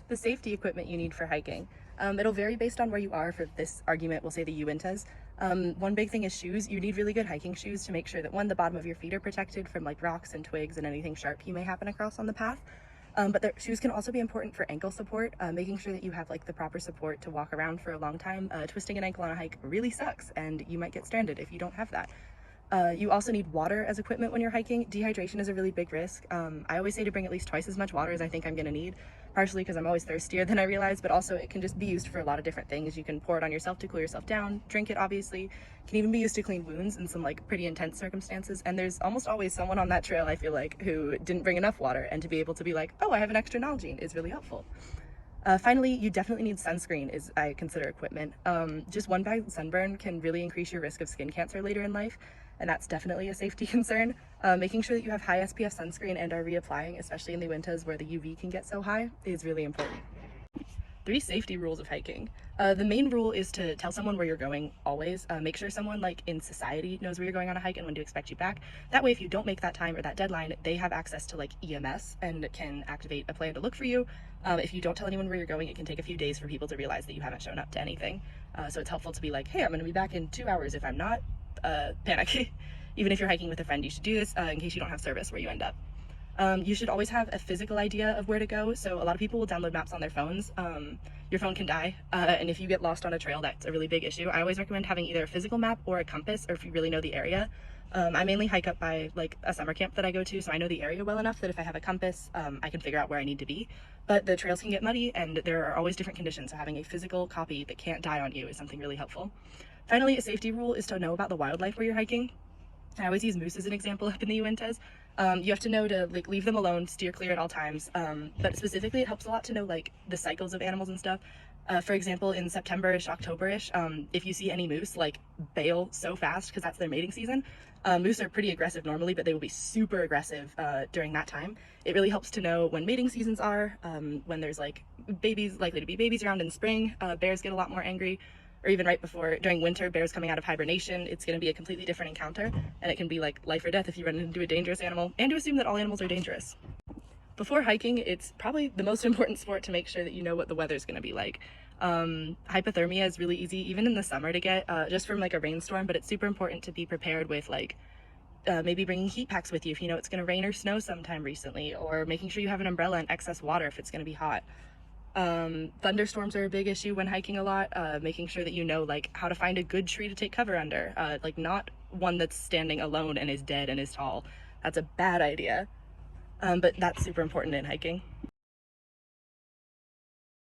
The safety equipment you need for hiking. It'll vary based on where you are. For this argument, we'll say the Uintas. One big thing is shoes. You need really good hiking shoes to make sure that one, the bottom of your feet are protected from like rocks and twigs and anything sharp you may happen across on the path. But the shoes can also be important for ankle support, making sure that you have like the proper support to walk around for a long time. Twisting an ankle on a hike really sucks, and you might get stranded if you don't have that. You also need water as equipment when you're hiking. Dehydration is a really big risk. I always say to bring at least twice as much water as I think I'm gonna need, partially because I'm always thirstier than I realize, but also it can just be used for a lot of different things. You can pour it on yourself to cool yourself down, drink it obviously. It can even be used to clean wounds in some like pretty intense circumstances. And there's almost always someone on that trail, I feel like, who didn't bring enough water, and to be able to be like, oh, I have an extra Nalgene is really helpful. Finally, you definitely need sunscreen, is I consider equipment. Just one bad sunburn can really increase your risk of skin cancer later in life, and that's definitely a safety concern. Making sure that you have high SPF sunscreen and are reapplying, especially in the winters where the UV can get so high, is really important. 3 safety rules of hiking. The main rule is to tell someone where you're going always. Make sure someone like in society knows where you're going on a hike and when to expect you back. That way, if you don't make that time or that deadline, they have access to like EMS and can activate a plan to look for you. If you don't tell anyone where you're going, it can take a few days for people to realize that you haven't shown up to anything. So it's helpful to be like, hey, I'm going to be back in 2 hours. If I'm not, panic. Even if you're hiking with a friend, you should do this in case you don't have service where you end up. You should always have a physical idea of where to go. So a lot of people will download maps on their phones. Your phone can die, and if you get lost on a trail, that's a really big issue. I always recommend having either a physical map or a compass, or if you really know the area. I mainly hike up by like a summer camp that I go to, so I know the area well enough that if I have a compass, I can figure out where I need to be. But the trails can get muddy, and there are always different conditions, so having a physical copy that can't die on you is something really helpful. Finally, a safety rule is to know about the wildlife where you're hiking. I always use moose as an example up in the Uintas. You have to know to like leave them alone, steer clear at all times. But specifically, it helps a lot to know like the cycles of animals and stuff. For example, in September-ish, October-ish, if you see any moose, like bail so fast because that's their mating season. Moose are pretty aggressive normally, but they will be super aggressive during that time. It really helps to know when mating seasons are, when there's like babies, likely to be babies around in spring. Bears get a lot more angry. Or even right before, during winter, bears coming out of hibernation, it's going to be a completely different encounter, and it can be like life or death if you run into a dangerous animal, and to assume that all animals are dangerous. Before hiking, it's probably the most important sport to make sure that you know what the weather's going to be like. Hypothermia is really easy, even in the summer, to get just from like a rainstorm, but it's super important to be prepared with like maybe bringing heat packs with you if you know it's going to rain or snow sometime recently, or making sure you have an umbrella and excess water if it's going to be hot. Thunderstorms are a big issue when hiking a lot, making sure that you know like how to find a good tree to take cover under, like not one that's standing alone and is dead and is tall. That's a bad idea, but that's super important in hiking.